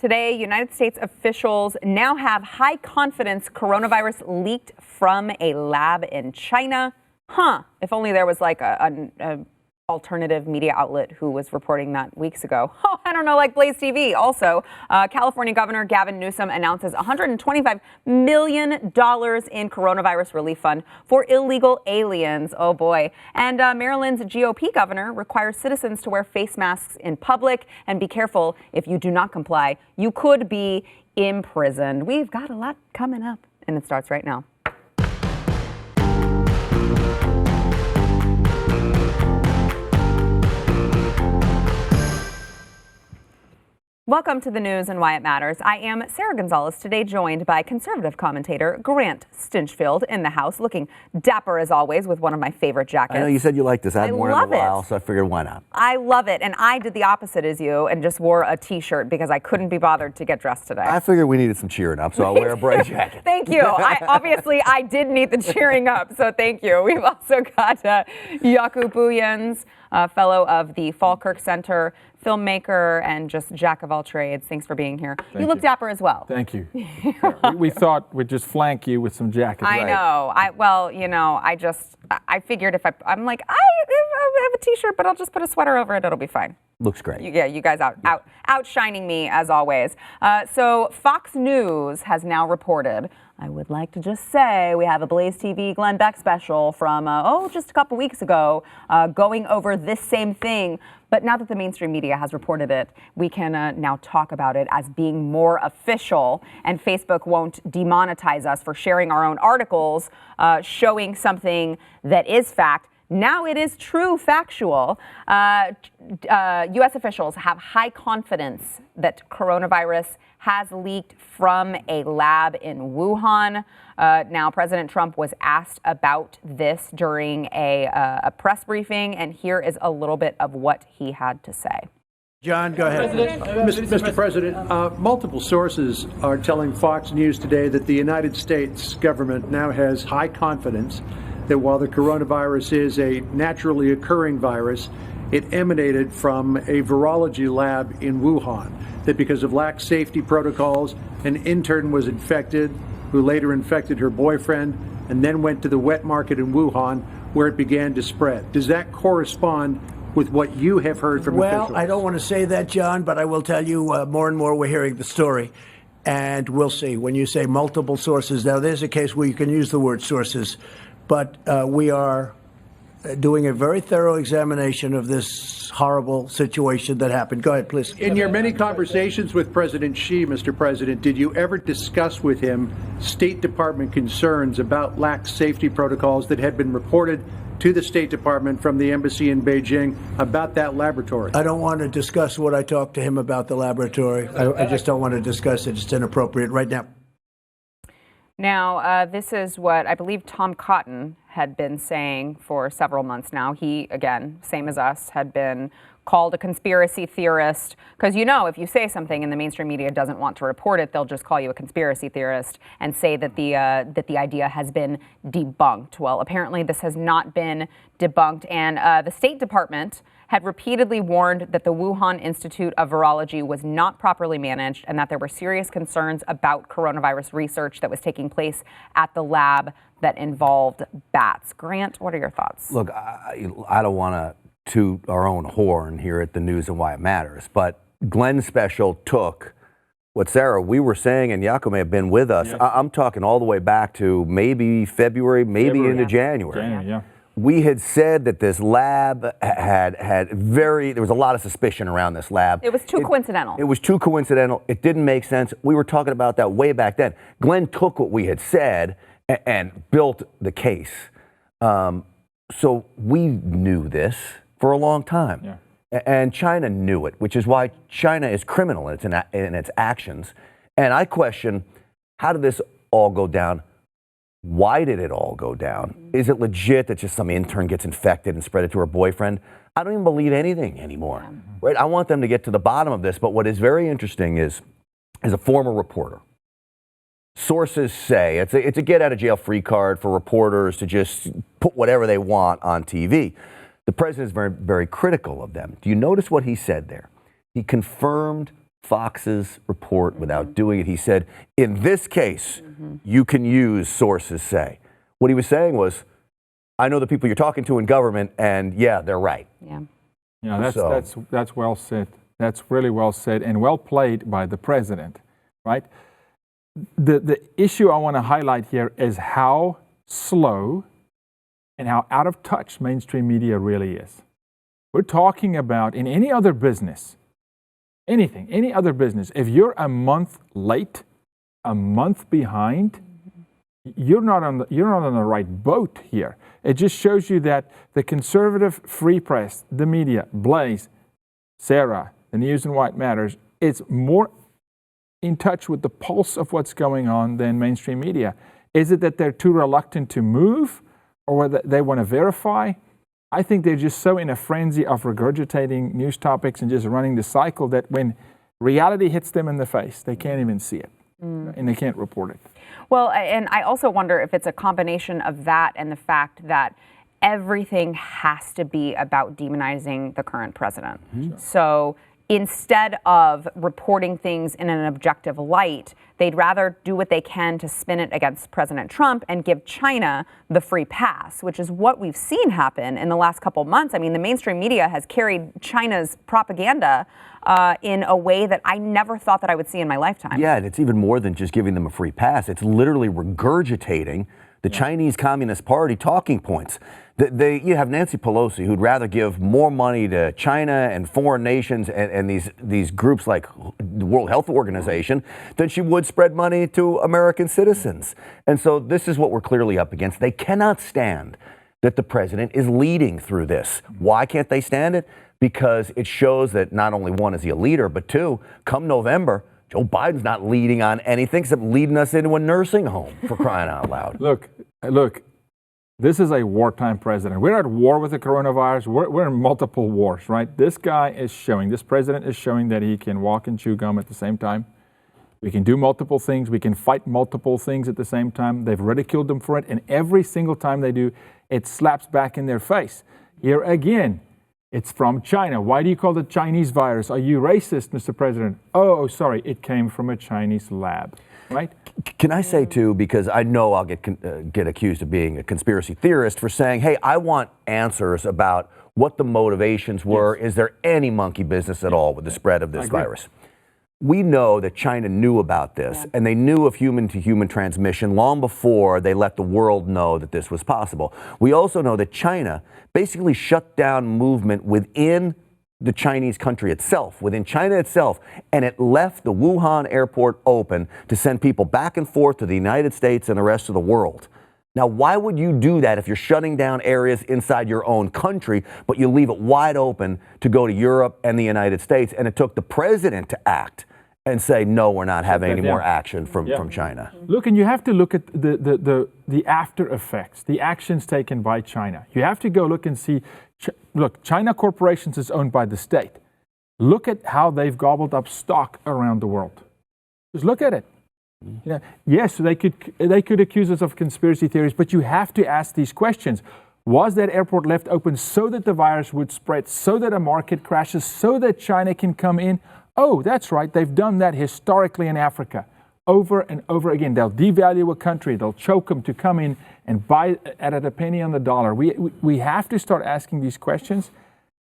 Today, United States officials now have high confidence coronavirus leaked from a lab in China. If only there was like a alternative media outlet who was reporting that weeks ago. I don't know, like BlazeTV. Also, California Governor Gavin Newsom announces $125 million in coronavirus relief fund for illegal aliens. Oh boy. And Maryland's GOP governor requires citizens to wear face masks in public and be careful. If you do not comply, you could be imprisoned. We've got a lot coming up, and it starts right now. Welcome to the news and why it matters. I am Sarah Gonzalez, today joined by conservative commentator Grant Stinchfield in the House, looking dapper as always with one of my favorite jackets. I know you said you liked this. I haven't worn it in a while, so I figured why not. I love it, and I did the opposite as you and just wore a T-shirt because I couldn't be bothered to get dressed today. I figured we needed some cheering up, so I'll wear a bright jacket. Thank you. I did need the cheering up, so thank you. We've also got Jaco Booyens, fellow of the Falkirk Center, filmmaker, and just jack of all trades. Thanks for being here. You look dapper as well. Thank you. we thought we'd just flank you with some jackets. I know. I figured if I'm like, I have a T-shirt, but I'll just put a sweater over it. It'll be fine. Looks great. You guys outshining me as always. So Fox News has now reported. I would like to just say we have a BlazeTV Glenn Beck special from, just a couple weeks ago going over this same thing. But now that the mainstream media has reported it, we can now talk about it as being more official, and Facebook won't demonetize us for sharing our own articles showing something that is fact. Now it is true, factual. U.S. officials have high confidence that coronavirus has leaked from a lab in Wuhan. Now, President Trump was asked about this during a press briefing, and here is a little bit of what he had to say. John, go ahead. Mr. President, multiple sources are telling Fox News today that the United States government now has high confidence that while the coronavirus is a naturally occurring virus, it emanated from a virology lab in Wuhan, that because of lax safety protocols, an intern was infected, who later infected her boyfriend, and then went to the wet market in Wuhan, where it began to spread. Does that correspond with what you have heard from officials? Well, I don't want to say that, John, but I will tell you more and more we're hearing the story. And we'll see. When you say multiple sources, now there's a case where you can use the word sources, but we are doing a very thorough examination of this horrible situation that happened. Go ahead, please. In your many conversations with President Xi, Mr. President, did you ever discuss with him State Department concerns about lax safety protocols that had been reported to the State Department from the embassy in Beijing about that laboratory? I don't want to discuss what I talked to him about the laboratory. I just don't want to discuss it. It's inappropriate right now. Now, this is what I believe Tom Cotton had been saying for several months now. He, again, same as us, had been called a conspiracy theorist. Because, if you say something and the mainstream media doesn't want to report it, they'll just call you a conspiracy theorist and say that the idea has been debunked. Well, apparently this has not been debunked. And the State Department had repeatedly warned that the Wuhan Institute of Virology was not properly managed and that there were serious concerns about coronavirus research that was taking place at the lab that involved bats. Grant, what are your thoughts? Look, I don't want to toot our own horn here at the news and why it matters, but Glenn's special took what, Sarah, we were saying, and Jaco may have been with us. Yes. I'm talking all the way back to maybe February, into January. Yeah. We had said that this lab there was a lot of suspicion around this lab. It was too coincidental. It was too coincidental. It didn't make sense. We were talking about that way back then. Glenn took what we had said and built the case. So we knew this for a long time. Yeah. And China knew it, which is why China is criminal in its actions. And I question, how did this all go down? Why did it all go down? Is it legit that just some intern gets infected and spread it to her boyfriend? I don't even believe anything anymore. Yeah. Right? I want them to get to the bottom of this. But what is very interesting is, as a former reporter, sources say it's a get out of jail free card for reporters to just put whatever they want on TV. The president is very, very critical of them. Do you notice what he said there? He confirmed Fox's report without doing it. He said, in this case, you can use sources say. What he was saying was, I know the people you're talking to in government, and yeah, they're right. Yeah. Yeah, that's well said. That's really well said and well played by the president, right? The issue I want to highlight here is how slow and how out of touch mainstream media really is. We're talking about in any other business, any other business, if you're a month late, a month behind, you're not on the right boat here. It just shows you that the conservative free press, the media, Blaze, Sarah, the News and White Matters, it's more in touch with the pulse of what's going on than mainstream media. Is it that they're too reluctant to move, or whether they want to verify? I think they're just so in a frenzy of regurgitating news topics and just running the cycle that when reality hits them in the face, they can't even see it, and they can't report it. Well, and I also wonder if it's a combination of that and the fact that everything has to be about demonizing the current president. So instead of reporting things in an objective light, they'd rather do what they can to spin it against President Trump and give China the free pass, which is what we've seen happen in the last couple of months. I mean, the mainstream media has carried China's propaganda in a way that I never thought that I would see in my lifetime. Yeah, and it's even more than just giving them a free pass. It's literally regurgitating the Chinese Communist Party talking points. You have Nancy Pelosi, who'd rather give more money to China and foreign nations and these groups like the World Health Organization than she would spread money to American citizens. And so this is what we're clearly up against. They cannot stand that the president is leading through this. Why can't they stand it? Because it shows that not only one, is he a leader, but two, come November, Joe Biden's not leading on anything except leading us into a nursing home, for crying out loud. Look, this is a wartime president. We're at war with the coronavirus. We're in multiple wars, right? This president is showing that he can walk and chew gum at the same time. We can do multiple things. We can fight multiple things at the same time. They've ridiculed them for it. And every single time they do, it slaps back in their face. Here again, it's from China. Why do you call it Chinese virus? Are you racist, Mr. President? Oh, sorry, it came from a Chinese lab, right? Can I say, too, because I know I'll get accused of being a conspiracy theorist for saying, hey, I want answers about what the motivations were. Yes. Is there any monkey business at all with the spread of this virus? We know that China knew about this, and they knew of human-to-human transmission long before they let the world know that this was possible. We also know that China basically shut down movement within the Chinese country itself, within China itself, and it left the Wuhan airport open to send people back and forth to the United States and the rest of the world. Now, why would you do that if you're shutting down areas inside your own country, but you leave it wide open to go to Europe and the United States? And it took the president to act and say, no, we're not having any more action from China. Look, and you have to look at the after effects, the actions taken by China. You have to go look and see, look, China Corporations is owned by the state. Look at how they've gobbled up stock around the world. Just look at it. You know, yes, they could accuse us of conspiracy theories, but you have to ask these questions. Was that airport left open so that the virus would spread, so that a market crashes, so that China can come in? Oh, that's right. They've done that historically in Africa over and over again. They'll devalue a country. They'll choke them to come in and buy at a penny on the dollar. We have to start asking these questions.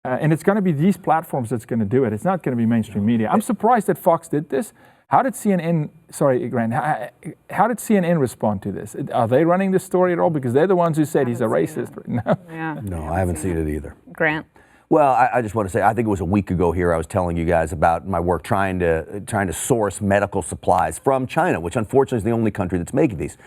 And it's going to be these platforms that's going to do it. It's not going to be mainstream media. I'm surprised that Fox did this. How did CNN, sorry, Grant, how did CNN respond to this? Are they running the story at all? Because they're the ones who said he's a racist. No, I haven't seen it either. Grant? Well, I just want to say, I think it was a week ago here I was telling you guys about my work trying to source medical supplies from China, which unfortunately is the only country that's making these.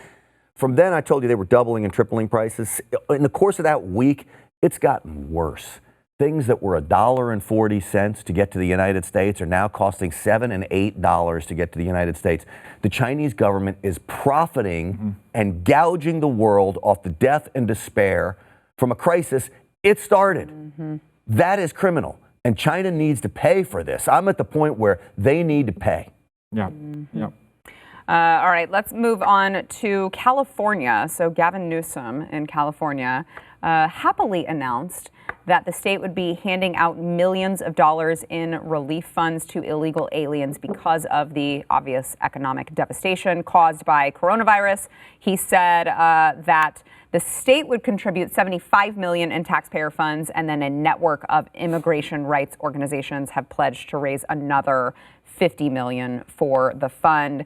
From then, I told you they were doubling and tripling prices. In the course of that week, it's gotten worse. Things that were $1.40 to get to the United States are now costing $7 and $8 to get to the United States. The Chinese government is profiting and gouging the world off the death and despair from a crisis it started. That is criminal, and China needs to pay for this. I'm at the point where they need to pay. Yeah. All right, let's move on to California. So Gavin Newsom in California happily announced that the state would be handing out millions of dollars in relief funds to illegal aliens because of the obvious economic devastation caused by coronavirus. He said that the state would contribute $75 million in taxpayer funds, and then a network of immigration rights organizations have pledged to raise another $50 million for the fund.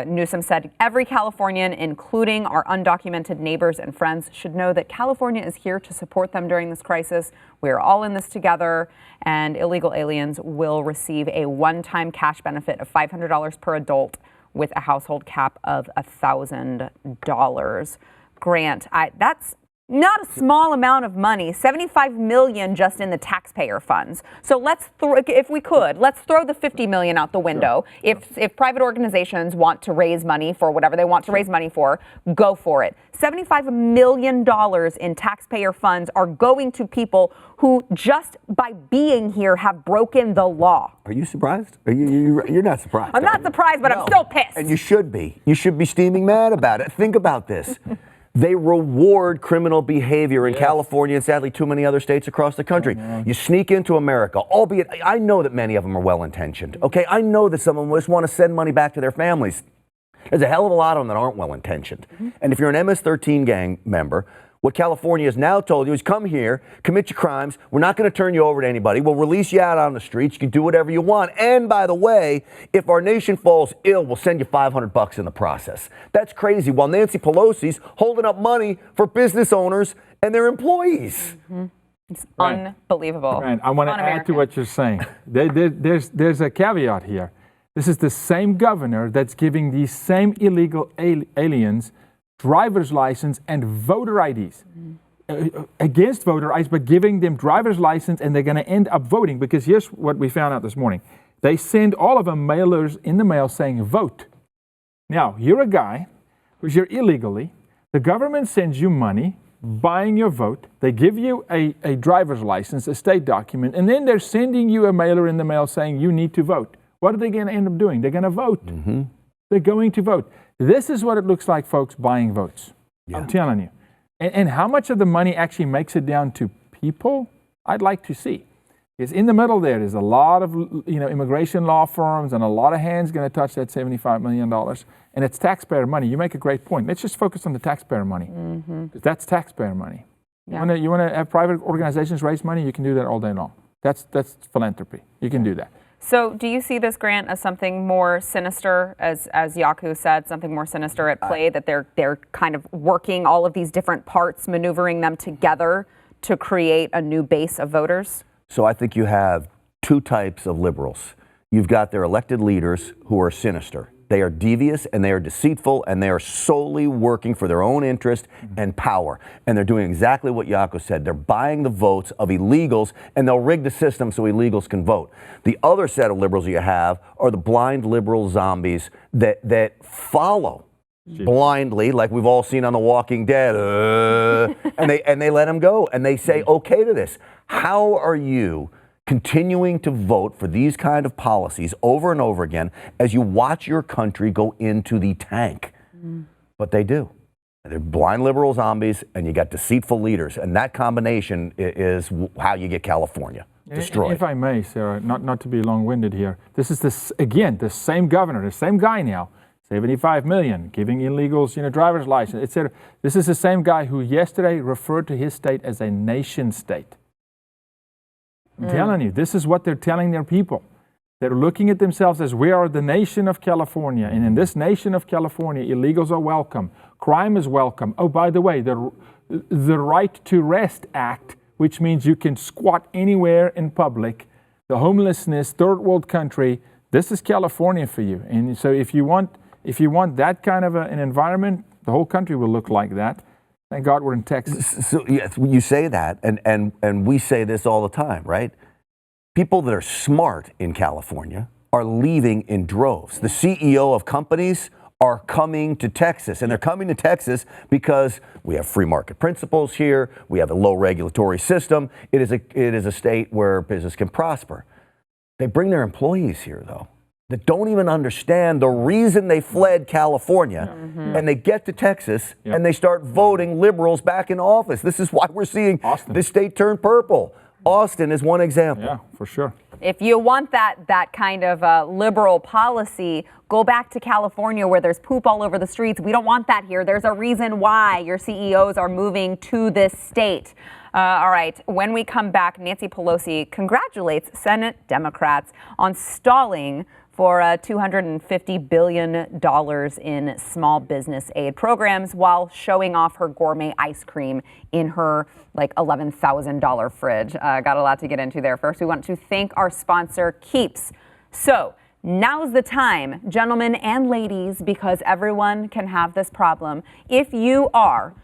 Newsom said every Californian, including our undocumented neighbors and friends, should know that California is here to support them during this crisis. We are all in this together, and illegal aliens will receive a one-time cash benefit of $500 per adult with a household cap of $1,000. Grant, that's not a small amount of money, $75 million just in the taxpayer funds. So if we could, let's throw the $50 million out the window. Sure. If private organizations want to raise money for whatever they want to raise money for, go for it. $75 million in taxpayer funds are going to people who just by being here have broken the law. Are you surprised? You're not surprised. I'm not surprised, but no. I'm still pissed. And you should be. You should be steaming mad about it. Think about this. They reward criminal behavior in California and sadly too many other states across the country. You sneak into America, albeit I know that many of them are well-intentioned. Okay, I know that some of them just want to send money back to their families. There's a hell of a lot of them that aren't well-intentioned. And if you're an MS-13 gang member, what California has now told you is come here, commit your crimes. We're not going to turn you over to anybody. We'll release you out on the streets. You can do whatever you want. And by the way, if our nation falls ill, we'll send you $500 in the process. That's crazy. While Nancy Pelosi's holding up money for business owners and their employees. It's unbelievable. Right. I want to add to what you're saying. There's a caveat here. This is the same governor that's giving these same illegal aliens driver's license and voter IDs. Against voter IDs, but giving them driver's license, and they're going to end up voting, because here's what we found out this morning. They send all of them mailers in the mail saying vote. Now, you're a guy who's here illegally. The government sends you money buying your vote. They give you a driver's license, a state document, and then they're sending you a mailer in the mail saying you need to vote. What are they going to end up doing? They're going to vote. They're going to vote. This is what it looks like, folks, buying votes. Yeah. I'm telling you. And how much of the money actually makes it down to people, I'd like to see. Because in the middle there's a lot of immigration law firms and a lot of hands going to touch that $75 million. And it's taxpayer money. You make a great point. Let's just focus on the taxpayer money. That's taxpayer money. Yeah. You want to have private organizations raise money? You can do that all day long. That's philanthropy. You can do that. So do you see this, Grant, as something more sinister, as Yaku said, something more sinister at play, that they're kind of working all of these different parts, maneuvering them together to create a new base of voters? So I think you have two types of liberals. You've got their elected leaders who are sinister. They are devious and they are deceitful and they are solely working for their own interest and power. And they're doing exactly what Yaku said. They're buying the votes of illegals and they'll rig the system so illegals can vote. The other set of liberals you have are the blind liberal zombies that follow blindly, like we've all seen on The Walking Dead, and they let them go and they say okay to this. How are you continuing to vote for these kind of policies over and over again as you watch your country go into the tank? But they do. They're blind liberal zombies and you got deceitful leaders, and that combination is how you get California destroyed. If I may, Sarah, not to be long-winded here, this is again the same governor, the same guy now, $75 million, giving illegals driver's license, etc. This is the same guy who yesterday referred to his state as a nation state. I'm telling you, this is what they're telling their people. They're looking at themselves as we are the nation of California. And in this nation of California, illegals are welcome. Crime is welcome. Oh, by the way, the Right to Rest Act, which means you can squat anywhere in public. The homelessness, third world country, this is California for you. And so if you want that kind of an environment, the whole country will look like that. Thank God we're in Texas. So yes, you say that, and we say this all the time, right? People that are smart in California are leaving in droves. The CEO of companies are coming to Texas, and they're coming to Texas because we have free market principles here. We have a low regulatory system. It is a state where business can prosper. They bring their employees here, though. that don't even understand the reason they fled California, and they get to Texas and they start voting liberals back in office. This is why we're seeing this state turn purple. Austin is one example. Yeah, for sure. If you want that kind of liberal policy, go back to California where there's poop all over the streets. We don't want that here. There's a reason why your CEOs are moving to this state. All right, when we come back, Nancy Pelosi congratulates Senate Democrats on stalling for $250 billion in small business aid programs while showing off her gourmet ice cream in her like $11,000 fridge. Got a lot to get into there. First, we want to thank our sponsor, Keeps. So now's the time, gentlemen and ladies, because everyone can have this problem. If you are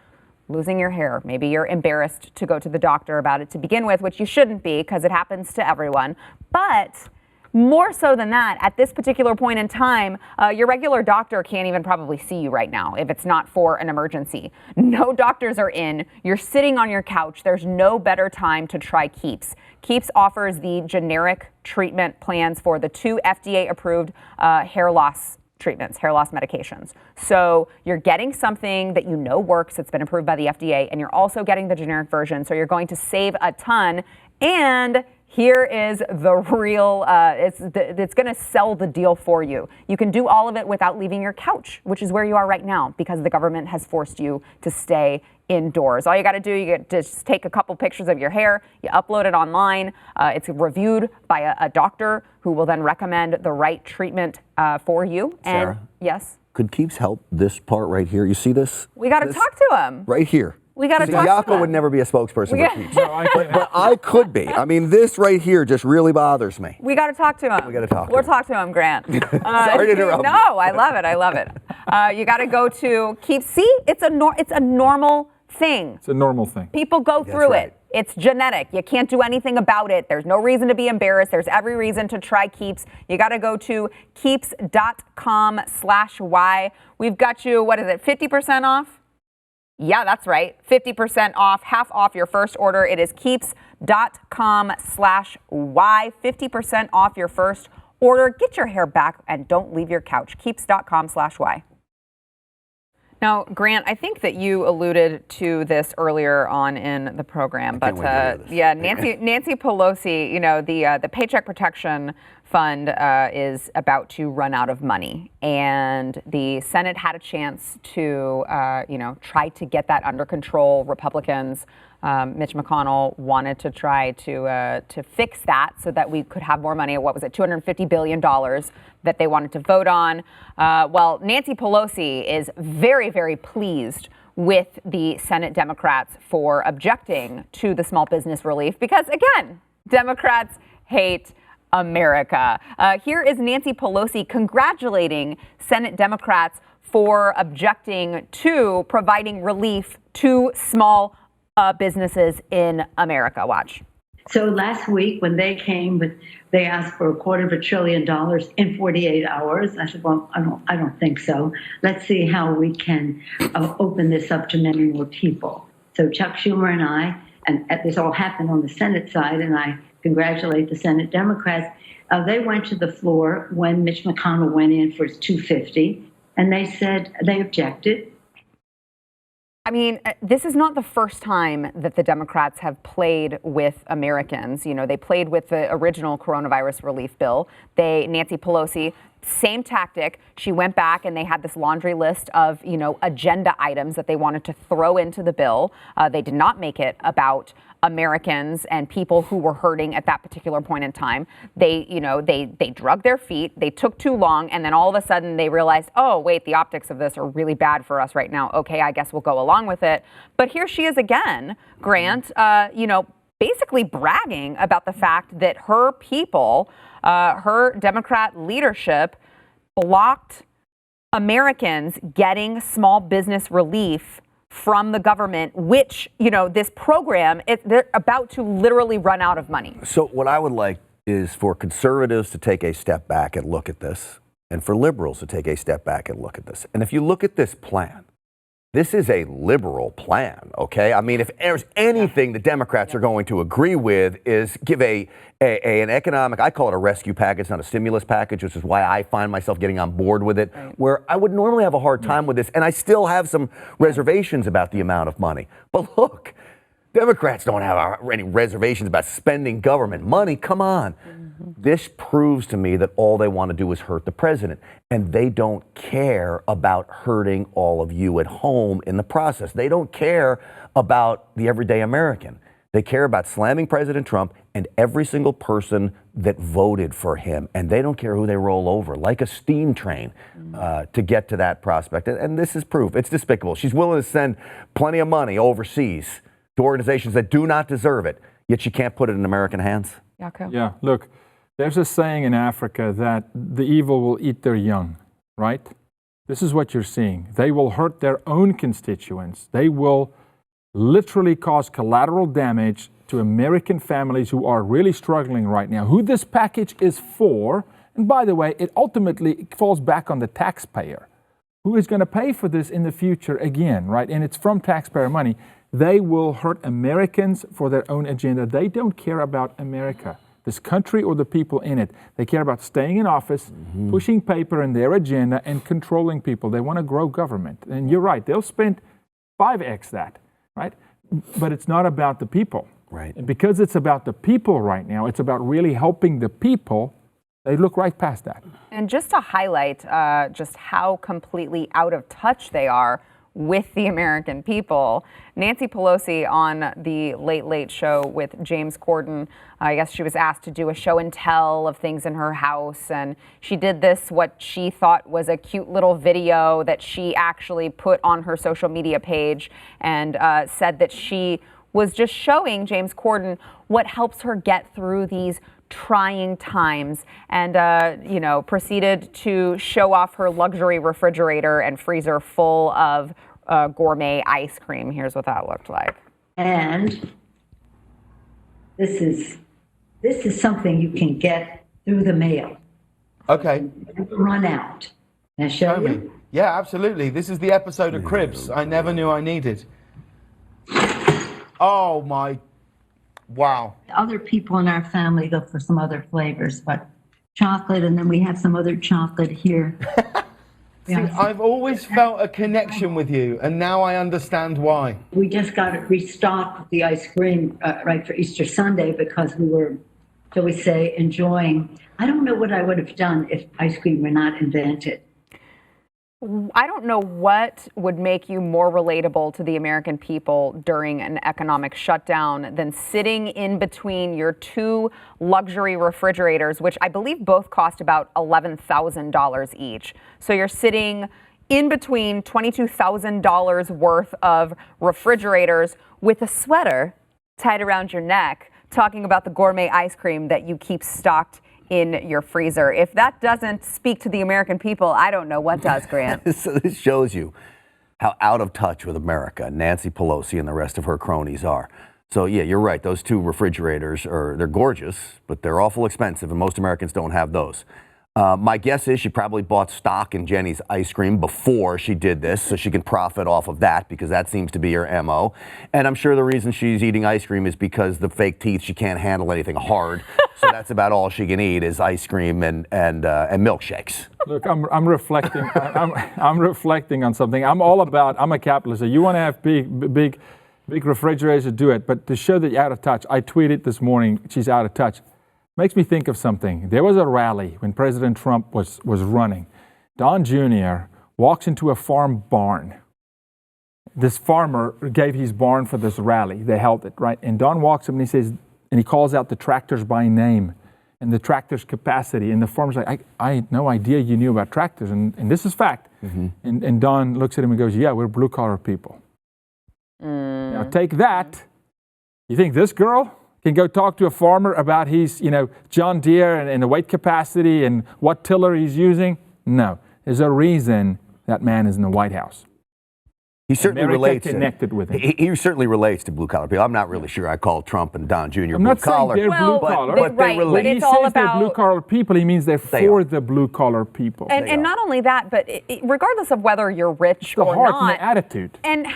losing your hair, maybe you're embarrassed to go to the doctor about it to begin with, which you shouldn't be because it happens to everyone. But more so than that, at this particular point in time, your regular doctor can't even probably see you right now if it's not for an emergency. No doctors are in. You're sitting on your couch. There's no better time to try Keeps. Keeps offers the generic treatment plans for the 2 FDA-approved hair loss treatments, hair loss medications. So you're getting something that you know works, it's been approved by the FDA, and you're also getting the generic version. So you're going to save a ton. And here is the real, it's going to sell the deal for you. You can do all of it without leaving your couch, which is where you are right now because the government has forced you to stay indoors. All you got to do, you get to just take a couple pictures of your hair, you upload it online. It's reviewed by a doctor who will then recommend the right treatment for you. Sarah? And yes? Could Keeps help this part right here? You see this? We got to talk to him. Right here. We got to talk to Yako him. would never be a spokesperson for Keeps. No, But I could be. I mean, this right here just really bothers me. We got to talk to him. We got to talk to We'll him. talk to him, Grant. Sorry to interrupt. No, I love it. I love it. You got to go to Keeps. See, it's a normal thing. It's a normal thing. People go through right. it. It's genetic. You can't do anything about it. There's no reason to be embarrassed. There's every reason to try Keeps. You got to go to keeps.com/Y. We've got you, 50% off? Yeah, that's right. 50% off, half off your first order. It is keeps.com/Y. 50% off your first order. Get your hair back and don't leave your couch. Keeps.com/Y. Now, Grant, I think that you alluded to this earlier on in the program, but yeah, Nancy Pelosi, the Paycheck Protection Fund is about to run out of money, and the Senate had a chance to, try to get that under control. Republicans, Mitch McConnell wanted to try to fix that so that we could have more money. What was it, $250 billion that they wanted to vote on? Well, Nancy Pelosi is very, very pleased with the Senate Democrats for objecting to the small business relief because, again, Democrats hate America. Here is Nancy Pelosi congratulating Senate Democrats for objecting to providing relief to small businesses in America. Watch. So last week when they came, they asked for $250 billion in 48 hours. I said, well, I don't think so. Let's see how we can open this up to many more people. So Chuck Schumer and I, and this all happened on the Senate side, and I congratulate the Senate Democrats. They went to the floor when Mitch McConnell went in for his 250, and they said they objected. I mean, this is not the first time that the Democrats have played with Americans. They played with the original coronavirus relief bill. Nancy Pelosi, same tactic. She went back and they had this laundry list of, agenda items that they wanted to throw into the bill. They did not make it about Americans and people who were hurting at that particular point in time. They drug their feet. They took too long. And then all of a sudden they realized, oh, wait, the optics of this are really bad for us right now. OK, I guess we'll go along with it. But here she is again, Grant, basically bragging about the fact that her people, her Democrat leadership blocked Americans getting small business relief from the government, which, this program, they're about to literally run out of money. So what I would like is for conservatives to take a step back and look at this, and for liberals to take a step back and look at this. And if you look at this plan, this is a liberal plan, okay? I mean, if there's anything the Democrats are going to agree with is give an economic, I call it a rescue package, not a stimulus package, which is why I find myself getting on board with it, where I would normally have a hard time with this, and I still have some reservations about the amount of money. But look, Democrats don't have any reservations about spending government money. Come on. This proves to me that all they want to do is hurt the president, and they don't care about hurting all of you at home in the process. They don't care about the everyday American. They care about slamming President Trump and every single person that voted for him, and they don't care who they roll over, like a steam train, to get to that prospect. And this is proof. It's despicable. She's willing to send plenty of money overseas to organizations that do not deserve it, yet she can't put it in American hands. Yeah, look. There's a saying in Africa that the evil will eat their young, right? This is what you're seeing. They will hurt their own constituents. They will literally cause collateral damage to American families who are really struggling right now. Who this package is for, and by the way, it ultimately falls back on the taxpayer. Who is going to pay for this in the future again, right? And it's from taxpayer money. They will hurt Americans for their own agenda. They don't care about America, this country, or the people in it. They care about staying in office, pushing paper in their agenda, and controlling people. They want to grow government. And you're right, they'll spend 5x that, right? But it's not about the people. Right. And because it's about the people right now, it's about really helping the people, they look right past that. And just to highlight just how completely out of touch they are with the American people, Nancy Pelosi on the Late Late Show with James Corden, I guess she was asked to do a show and tell of things in her house, and she did this, what she thought was a cute little video that she actually put on her social media page, and said that she was just showing James Corden what helps her get through these trying times, and proceeded to show off her luxury refrigerator and freezer full of gourmet ice cream. Here's what that looked like. And this is something you can get through the mail. Okay. Run out. Can I show you? Yeah, absolutely. This is the episode of Cribs I never knew I needed. Oh my, wow. Other people in our family look for some other flavors, but chocolate, and then we have some other chocolate here. See, I've always felt a connection with you, and now I understand why. We just got to restock the ice cream right for Easter Sunday because we were, shall we say, enjoying. I don't know what I would have done if ice cream were not invented. I don't know what would make you more relatable to the American people during an economic shutdown than sitting in between your two luxury refrigerators, which I believe both cost about $11,000 each. So you're sitting in between $22,000 worth of refrigerators with a sweater tied around your neck, talking about the gourmet ice cream that you keep stocked in your freezer. If that doesn't speak to the American people, I don't know what does, Grant. So this shows you how out of touch with America Nancy Pelosi and the rest of her cronies are. So yeah, you're right. Those two refrigerators they're gorgeous, but they're awful expensive, and most Americans don't have those. My guess is she probably bought stock in Jenny's ice cream before she did this, so she can profit off of that, because that seems to be her MO. And I'm sure the reason she's eating ice cream is because the fake teeth, she can't handle anything hard. So that's about all she can eat is ice cream and milkshakes. Look, I'm reflecting. I'm reflecting on something. I'm a capitalist. So you want to have big refrigerators, to do it. But to show that you're out of touch, I tweeted this morning, she's out of touch. Makes me think of something. There was a rally when President Trump was running. Don Jr. walks into a farm barn. This farmer gave his barn for this rally. They held it, right? And Don walks up and he says, and he calls out the tractors by name and the tractor's capacity. And the farmer's like, I had no idea you knew about tractors. And this is fact. Mm-hmm. And Don looks at him and goes, yeah, we're blue collar people. Now take that. You think this girl can go talk to a farmer about his, John Deere and the weight capacity and what tiller he's using? No. There's a reason that man is in the White House. He certainly America relates. connected with him. He certainly relates to blue collar people. I'm not really sure I call Trump and Don Jr. I'm blue not saying collar. they're blue Well, collar, but they relate. when he it's all says they're about- blue collar people, he means they're They for are. the blue collar people. And not only that, but regardless of whether you're rich the or heart not, and the attitude. and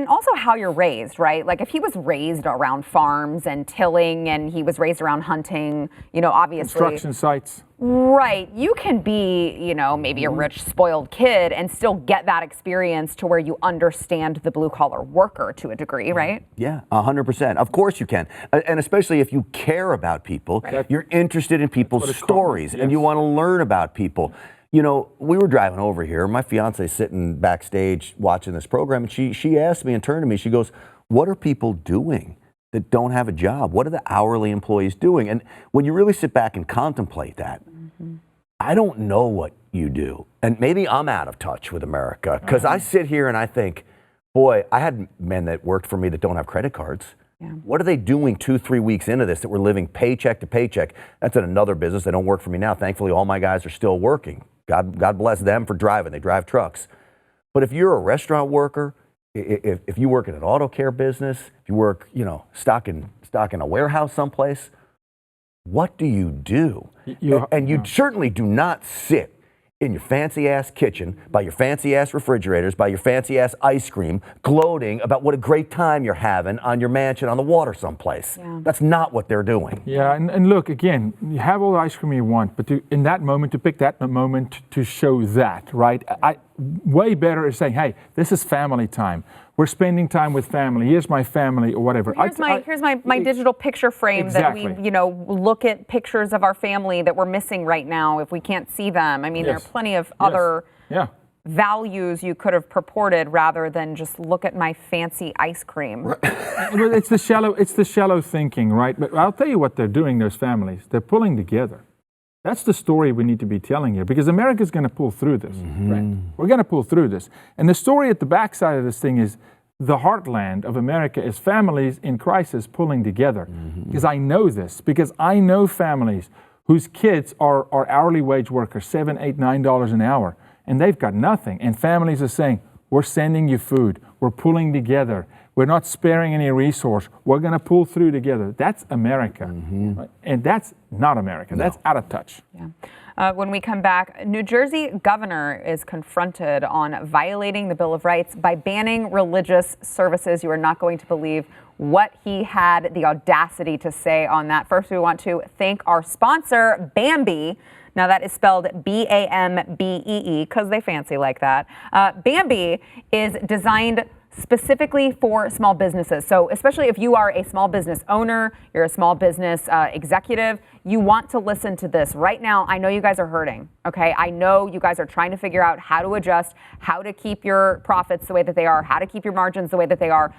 also how you're raised, right? Like if he was raised around farms and tilling, and he was raised around hunting, obviously. Construction sites. Right. You can be, maybe a rich, spoiled kid and still get that experience to where you understand the blue collar worker to a degree, right? Yeah, 100%. Of course you can. And especially if you care about people, you're interested in people's stories and you want to learn about people. We were driving over here. My fiance's sitting backstage watching this program, and she asked me and turned to me, she goes, "What are people doing that don't have a job? What are the hourly employees doing?" And when you really sit back and contemplate that, I don't know what you do. And maybe I'm out of touch with America, because I sit here and I think, boy, I had men that worked for me that don't have credit cards. Yeah. What are they doing 2-3 weeks into this that we're living paycheck to paycheck? That's in another business. They don't work for me now. Thankfully, all my guys are still working. God bless them for driving. They drive trucks. But if you're a restaurant worker, if you work in an auto care business, if you work, stocking a warehouse someplace, what do you do? And you certainly do not sit in your fancy ass kitchen, by your fancy ass refrigerators, by your fancy ass ice cream, gloating about what a great time you're having on your mansion on the water someplace. Yeah. That's not what they're doing. Yeah, and look, again, you have all the ice cream you want, but in that moment, to pick that moment to show that, right? Way better is saying, hey, this is family time. We're spending time with family. Here's my family, or whatever. Here's my digital picture frame exactly. that we, look at pictures of our family that we're missing right now if we can't see them. I mean, there are plenty of other values you could have purported rather than just look at my fancy ice cream. Well, it's the shallow thinking, right? But I'll tell you what they're doing, those families. They're pulling together. That's the story we need to be telling here, because America's going to pull through this. Right? We're going to pull through this. And the story at the backside of this thing is the heartland of America is families in crisis pulling together. Because I know this, because I know families whose kids are hourly wage workers, $7, $8, $9 an hour, and they've got nothing. And families are saying, we're sending you food. We're pulling together. We're not sparing any resource. We're going to pull through together. That's America. Right? And that's not America. No. That's out of touch. Yeah. When we come back, New Jersey governor is confronted on violating the Bill of Rights by banning religious services. You are not going to believe what he had the audacity to say on that. First, we want to thank our sponsor, Bambee. Now, that is spelled Bambee, because they fancy like that. Bambee is designed specifically for small businesses. So especially if you are a small business owner, you're a small business executive, you want to listen to this. Right now, I know you guys are hurting, okay? I know you guys are trying to figure out how to adjust, how to keep your profits the way that they are, how to keep your margins the way that they are.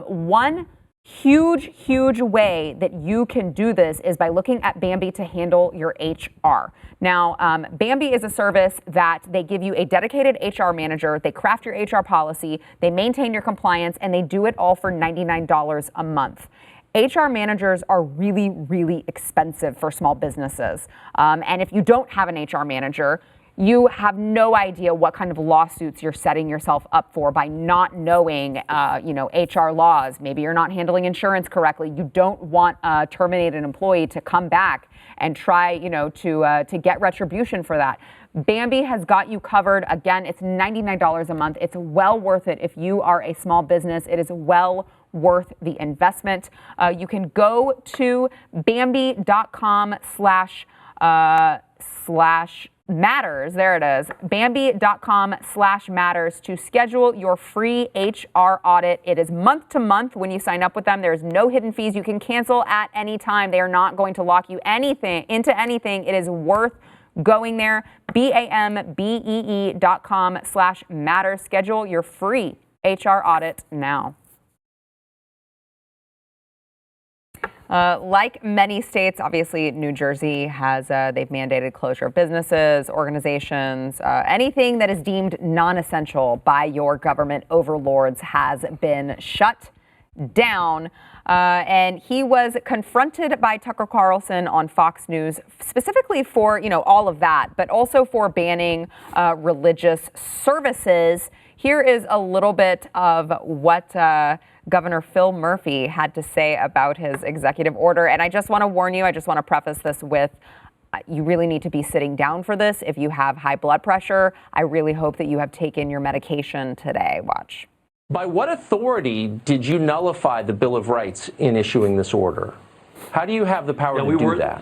One huge way that you can do this is by looking at Bambee to handle your HR. Now, Bambee is a service that they give you a dedicated HR manager. They craft your HR policy, they maintain your compliance, and they do it all for $99 a month. HR managers are really expensive for small businesses. And if you don't have an HR manager, you have no idea what kind of lawsuits you're setting yourself up for by not knowing, HR laws. Maybe you're not handling insurance correctly. You don't want a terminated employee to come back and try, to get retribution for that. Bambee has got you covered. Again, it's $99 a month. It's well worth it if you are a small business. It is well worth the investment. You can go to Bambee.com/matters. There it is. Bambee.com/matters to schedule your free HR audit. It is month to month when you sign up with them. There's no hidden fees. You can cancel at any time. They are not going to lock you into anything. It is worth going there. Bambee.com/matters. Schedule your free HR audit now. Like many states, obviously, New Jersey has, they've mandated closure of businesses, organizations, anything that is deemed non-essential by your government overlords has been shut down. And he was confronted by Tucker Carlson on Fox News, specifically for, all of that, but also for banning religious services. Here is a little bit of what Governor Phil Murphy had to say about his executive order. And I just want to warn you, I just want to preface this with, you really need to be sitting down for this if you have high blood pressure. I really hope that you have taken your medication today. Watch. By what authority did you nullify the Bill of Rights in issuing this order? How do you have the power to do that?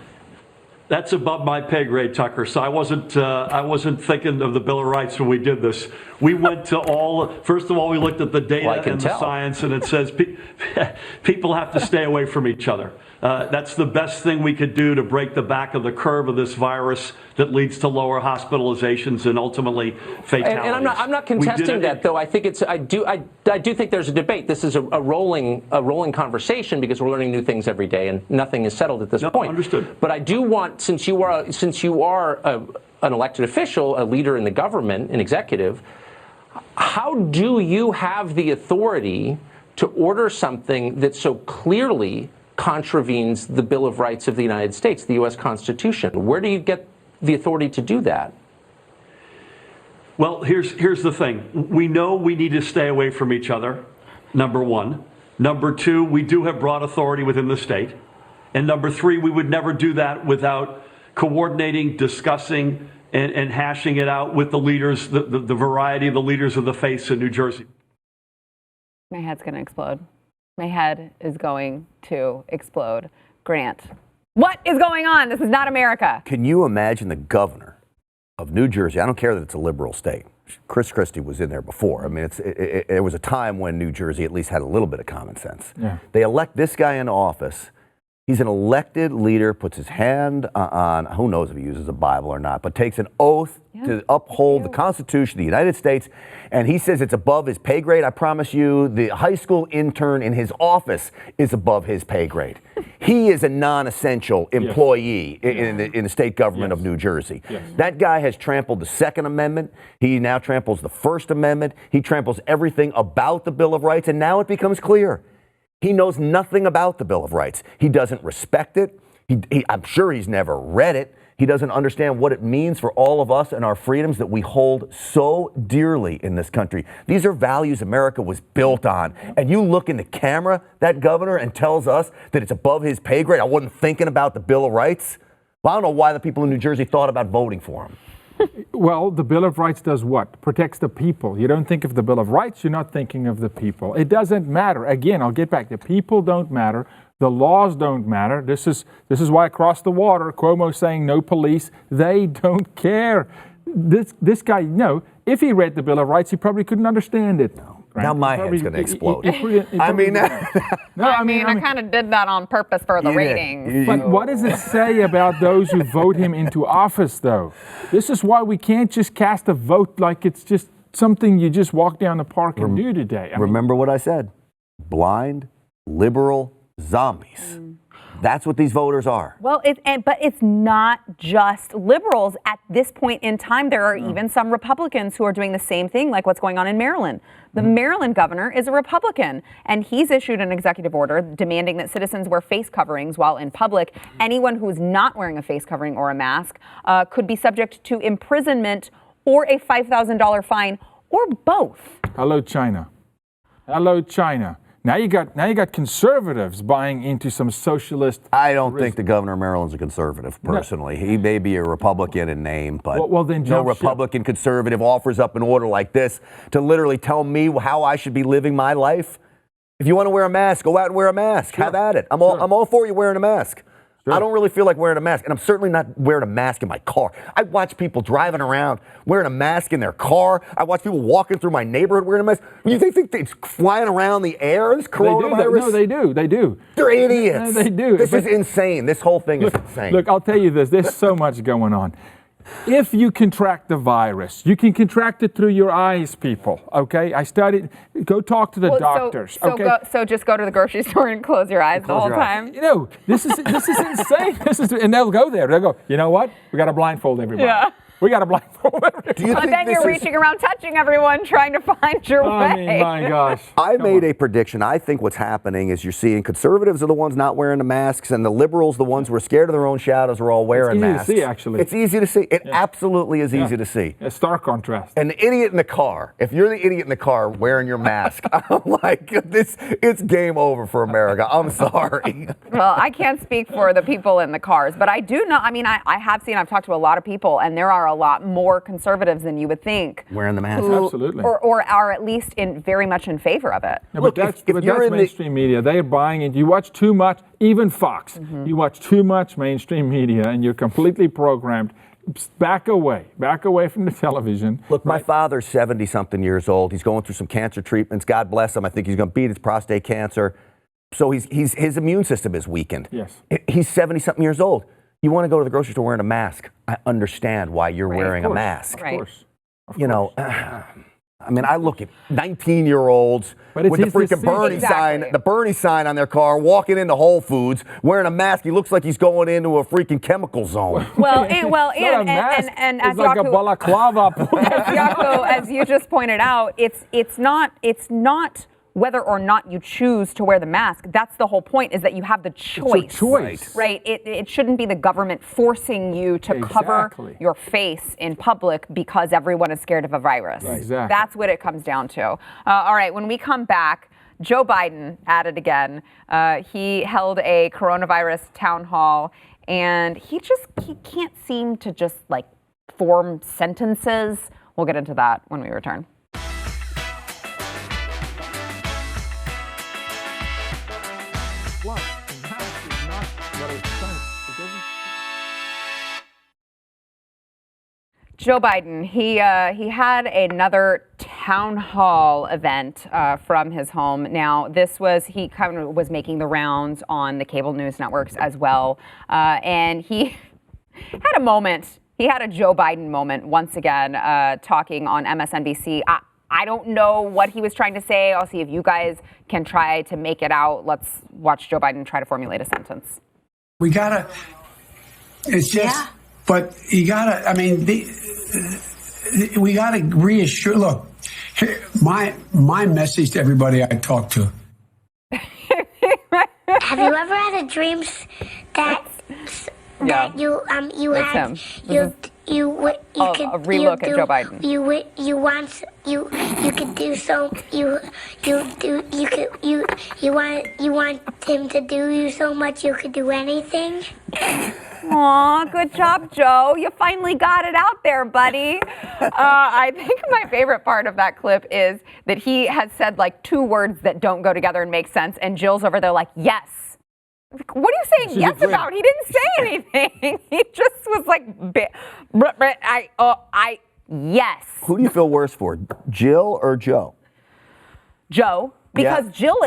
That's above my pay grade, Tucker. So I wasn't thinking of the Bill of Rights when we did this. We went to first of all, we looked at the data and the science, and it says people have to stay away from each other. That's the best thing we could do to break the back of the curve of this virus that leads to lower hospitalizations and ultimately fatalities. And I'm not contesting that, though. I think I do think there's a debate. This is a rolling conversation because we're learning new things every day, and nothing is settled at this point. Understood. But I do want, since you are an elected official, a leader in the government, an executive, how do you have the authority to order something that so clearly contravenes the Bill of Rights of the United States, the U.S. Constitution? Where do you get the authority to do that? Well, here's the thing. We know we need to stay away from each other, number one. Number two, we do have broad authority within the state. And number three, we would never do that without coordinating, discussing, and hashing it out with the leaders, the variety of the leaders of the faith in New Jersey. My head's going to explode. My head is going to explode. Grant, what is going on? This is not America. Can you imagine the governor of New Jersey? I don't care that it's a liberal state. Chris Christie was in there before. I mean, there was a time when New Jersey at least had a little bit of common sense. Yeah. They elect this guy into office. He's an elected leader, puts his hand on, who knows if he uses a Bible or not, but takes an oath to uphold the Constitution of the United States, and he says it's above his pay grade. I promise you, the high school intern in his office is above his pay grade. He is a non-essential employee in the state government of New Jersey. That guy has trampled the Second Amendment. He now tramples the First Amendment. He tramples everything about the Bill of Rights, and now it becomes clear. He knows nothing about the Bill of Rights. He doesn't respect it. I'm sure he's never read it. He doesn't understand what it means for all of us and our freedoms that we hold so dearly in this country. These are values America was built on. And you look in the camera, that governor, and tells us that it's above his pay grade. I wasn't thinking about the Bill of Rights. Well, I don't know why the people in New Jersey thought about voting for him. Well, the Bill of Rights does what? Protects the people. You don't think of the Bill of Rights, you're not thinking of the people. It doesn't matter. Again, I'll get back. The people don't matter. The laws don't matter. This is why across the water, Cuomo's saying no police. They don't care. This guy, if he read the Bill of Rights, he probably couldn't understand it. No. Now my head's going to explode. I kind of did that on purpose for the ratings. But what does it say about those who vote him into office, though? This is why we can't just cast a vote like it's just something you just walk down the park and do today. Remember what I said. Blind, liberal zombies. That's what these voters are. Well, but it's not just liberals. At this point in time, there are even some Republicans who are doing the same thing, like what's going on in Maryland. The Maryland governor is a Republican, and he's issued an executive order demanding that citizens wear face coverings while in public. Anyone who is not wearing a face covering or a mask could be subject to imprisonment or a $5,000 fine, or both. Hello, China. Hello, China. Now you got conservatives buying into some socialist. I don't think the governor of Maryland's a conservative, personally. No. He may be a Republican in name, but then no Republican conservative offers up an order like this to literally tell me how I should be living my life. If you want to wear a mask, go out and wear a mask. Have at it. I'm all for you wearing a mask. Sure. I don't really feel like wearing a mask, and I'm certainly not wearing a mask in my car. I watch people driving around wearing a mask in their car. I watch people walking through my neighborhood wearing a mask. You think it's flying around the air, this coronavirus? No, they do. They're idiots. They do. This is insane. This whole thing is insane. Look, I'll tell you this. There's so much going on. If you contract the virus, you can contract it through your eyes, people, okay? Go talk to the doctors, okay? So just go to the grocery store and close your eyes the whole time? This is insane. And they'll go there. They'll go, you know what? We got to blindfold everybody. Yeah. We got to blindfold everyone. Do you But think then you're reaching around, touching everyone, trying to find your way. I mean, my gosh. I made a prediction. I think what's happening is you're seeing conservatives are the ones not wearing the masks, and the liberals, the ones who are scared of their own shadows, are all wearing masks. It's easy to see, actually. It's easy to see. It absolutely is easy to see. A stark contrast. And the idiot in the car, if you're the idiot in the car wearing your mask, I'm like, it's game over for America. I'm sorry. Well, I can't speak for the people in the cars, but I do know, I mean, I have seen, I've talked to a lot of people, and there are a lot more conservatives than you would think. Wearing the mask. Absolutely. Or are at least very much in favor of it. Yeah, Look, but if you're that's in mainstream media. They're buying it. You watch too much, even Fox. You watch too much mainstream media, and you're completely programmed. Back away from the television. Look, my father's 70-something years old. He's going through some cancer treatments. God bless him. I think he's going to beat his prostate cancer. So his immune system is weakened. Yes. He's 70-something years old. You want to go to the grocery store wearing a mask. I understand why you're wearing a mask. Of course. You know, I mean, I look at 19-year-olds with the freaking Bernie sign on their car, walking into Whole Foods, wearing a mask. He looks like he's going into a freaking chemical zone. And it's like a balaclava. Jaco, as you just pointed out, it's not whether or not you choose to wear the mask. That's the whole point, is that you have the choice. It's your choice. Right? It shouldn't be the government forcing you to cover your face in public because everyone is scared of a virus. Right. Exactly. That's what it comes down to. All right, when we come back, Joe Biden at it again. He held a coronavirus town hall, and he can't seem to just like form sentences. We'll get into that when we return. Joe Biden, he had another town hall event from his home. Now, he kind of was making the rounds on the cable news networks as well. And he had a moment. He had a Joe Biden moment once again, talking on MSNBC. I don't know what he was trying to say. I'll see if you guys can try to make it out. Let's watch Joe Biden try to formulate a sentence. But you gotta, I mean, we gotta reassure. Look, my message to everybody I talk to. Have you ever had a dream that you had you could relook at Joe Biden. You could do so you want him to do you so much you could do anything? Aw, good job, Joe. You finally got it out there, buddy. I think my favorite part of that clip is that he has said like two words that don't go together and make sense, and Jill's over there like, yes. What are you saying yes about? He didn't say anything. He just was like, yes. Who do you feel worse for, Jill or Joe? Joe. Because Jill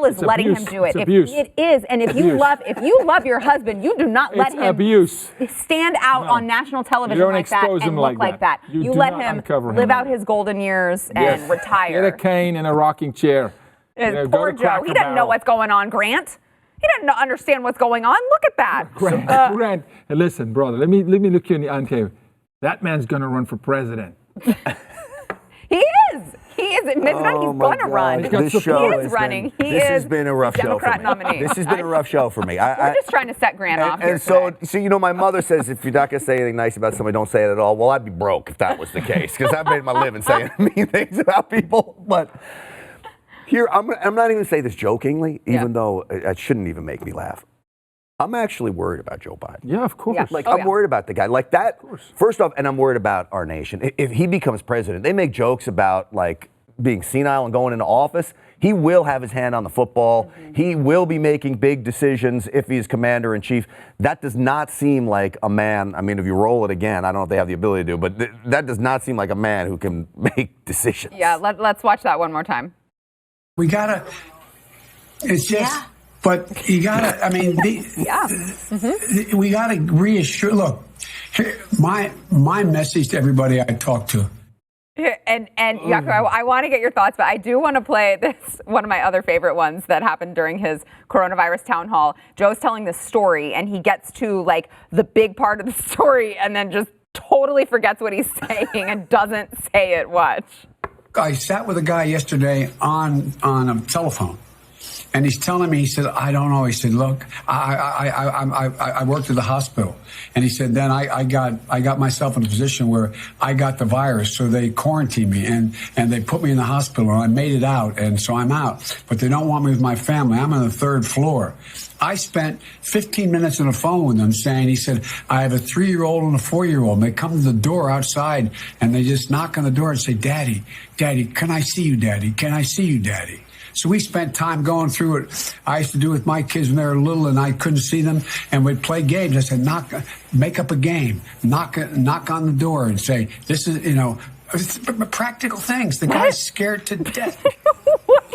is letting him do it. Abuse. It is, and if you love your husband, you do not let him stand out on national television like that and look like that. You let him live out his golden years and retire. Get a cane and a rocking chair. Poor Joe. He doesn't know what's going on, Grant. He doesn't understand what's going on. Look at that. Grant, hey, listen, brother. Let me look you in the eye and tell you, that man's gonna run for president. He is. He is. It's not he's going to run. This show is running. This has been a rough show for me. Nominee. This has been a rough show for me. We're just trying to set Grant off. And so, you know, my mother says if you're not going to say anything nice about somebody, don't say it at all. Well, I'd be broke if that was the case, because I've made my living saying mean things about people. But here, I'm not even going to say this jokingly, even though it shouldn't even make me laugh. I'm actually worried about Joe Biden. Yeah, of course. Yeah. I'm worried about the guy. Like that, first off, and I'm worried about our nation. If he becomes president, they make jokes about, like, being senile and going into office. He will have his hand on the football. Mm-hmm. He will be making big decisions if he's commander in chief. That does not seem like a man. I mean, if you roll it again, I don't know if they have the ability to, but that does not seem like a man who can make decisions. Yeah, let's watch that one more time. We gotta. It's just. But you gotta. I mean, we gotta reassure. Look, my message to everybody I talk to. And Jaco, I want to get your thoughts, but I do want to play this, one of my other favorite ones that happened during his coronavirus town hall. Joe's telling this story, and he gets to, like, the big part of the story and then just totally forgets what he's saying and doesn't say it. Watch. I sat with a guy yesterday on a telephone, and he's telling me, he said, I don't know. He said, look, I worked at the hospital. And he said, then I got myself in a position where I got the virus. So they quarantined me and they put me in the hospital, and I made it out. And so I'm out, but they don't want me with my family. I'm on the 3rd floor. I spent 15 minutes on the phone with them saying, he said, I have a 3-year-old and a 4-year-old. And they come to the door outside and they just knock on the door and say, Daddy, can I see you, Daddy? Can I see you, Daddy? So we spent time going through it. I used to do it with my kids when they were little and I couldn't see them, and we'd play games. I said, make up a game, knock on the door and say, this is, practical things. The guy's scared to death.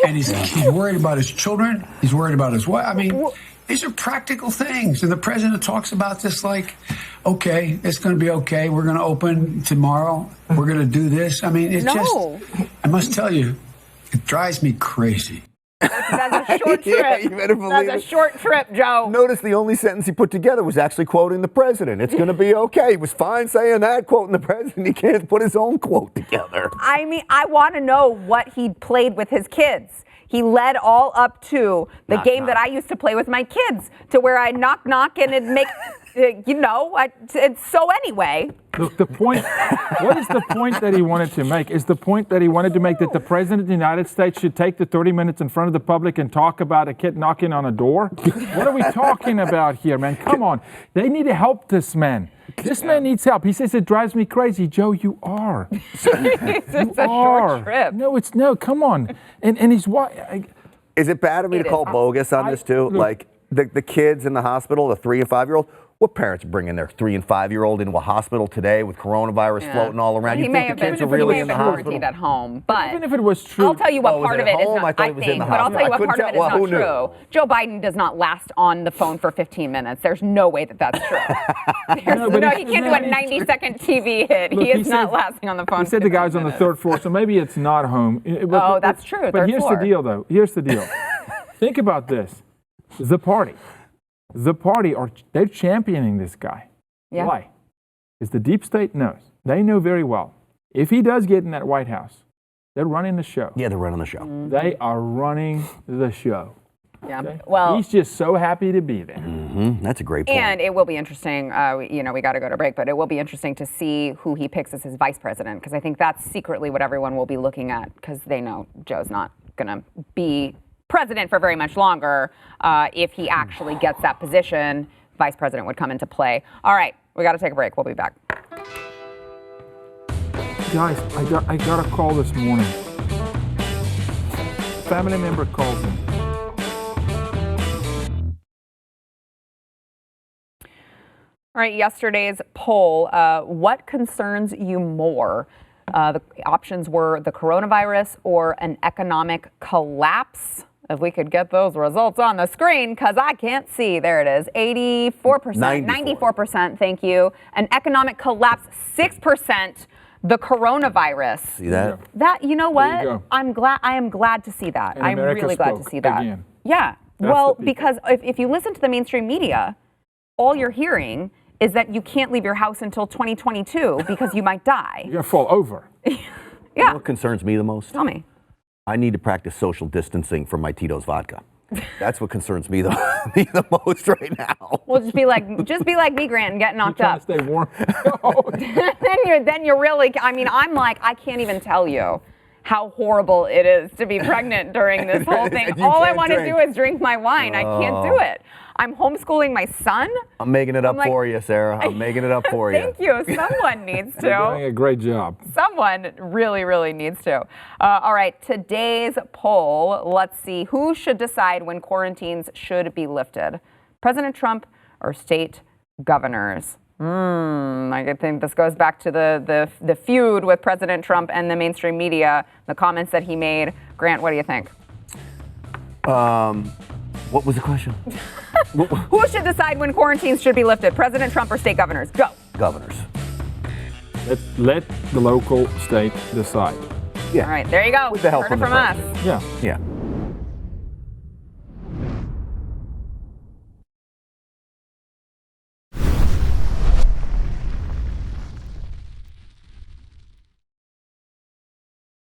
And he's worried about his children. He's worried about his wife. I mean, these are practical things. And the president talks about this like, okay, it's going to be okay. We're going to open tomorrow. We're going to do this. I mean, it's just, I must tell you, it drives me crazy. That's a short trip. Yeah, you better believe That's a short trip, Joe. Notice the only sentence he put together was actually quoting the president. It's going to be okay. He was fine saying that, quoting the president. He can't put his own quote together. I mean, I want to know what he played with his kids. He led all up to the game that I used to play with my kids, to where I knock and it'd make, it's so anyway. The point, what is the point that he wanted to make? Is the point that he wanted to make that the president of the United States should take the 30 minutes in front of the public and talk about a kid knocking on a door? What are we talking about here, man? Come on. They need to help this man. This man needs help. He says it drives me crazy. Joe, you are. It's a short trip. No, come on. And he's what? Is it bad of me to call bogus on this too? Like the kids in the hospital, the 3 and 5-year-old. What parents are bringing their 3 and 5-year-old into a hospital today with coronavirus floating all around? He may have been quarantined at home, but even if it was true, I'll tell you what part of it is not. I think, but I'll tell you what part of it is not true. Joe Biden does not last on the phone for 15 minutes. There's no way that that's true. He can't do a 90-second TV hit. He is not lasting on the phone. He said the guy's on the 3rd floor, so maybe it's not home. That's true. But here's the deal, though. Here's the deal. Think about this. The party, they're championing this guy. Yeah. Why? Because the deep state knows. They know very well. If he does get in that White House, they're running the show. Yeah, they're running the show. Mm-hmm. They are running the show. Yeah. Okay? Well, he's just so happy to be there. Mm-hmm. That's a great point. And it will be interesting. We got to go to break, but it will be interesting to see who he picks as his vice president, because I think that's secretly what everyone will be looking at, because they know Joe's not going to be president for very much longer. If he actually gets that position, vice president would come into play. All right, we got to take a break. We'll be back. Guys, I got a call this morning. Family member calls me. All right, yesterday's poll, what concerns you more? The options were the coronavirus or an economic collapse. If we could get those results on the screen, because I can't see. There it is. 84%, 94%, thank you. An economic collapse, 6%. The coronavirus. See that? You know what? You I am glad to see that. And I'm America really glad to spoke see that. again. Yeah. Well, because if you listen to the mainstream media, all you're hearing is that you can't leave your house until 2022 because you might die. You're going to fall over. Yeah. You know what concerns me the most? Tell me. I need to practice social distancing from my Tito's vodka. That's what concerns me the most right now. Well, just be like me, Grant, and get knocked up. Stay warm. then you're really. I mean, I'm like, I can't even tell you how horrible it is to be pregnant during this whole thing. All I want to do is drink my wine. I can't do it. I'm homeschooling my son. I'm making it up for you, Sarah. I'm making it up for you. Thank you. Someone needs to. You're doing a great job. Someone really, really needs to. All right, today's poll, let's see. Who should decide when quarantines should be lifted? President Trump or state governors? I think this goes back to the feud with President Trump and the mainstream media, the comments that he made. Grant, what do you think? What was the question? Who should decide when quarantines should be lifted? President Trump or state governors? Go. Governors. Let the local state decide. Yeah. All right, there you go. With the help Heard it from from us. Yeah. Yeah.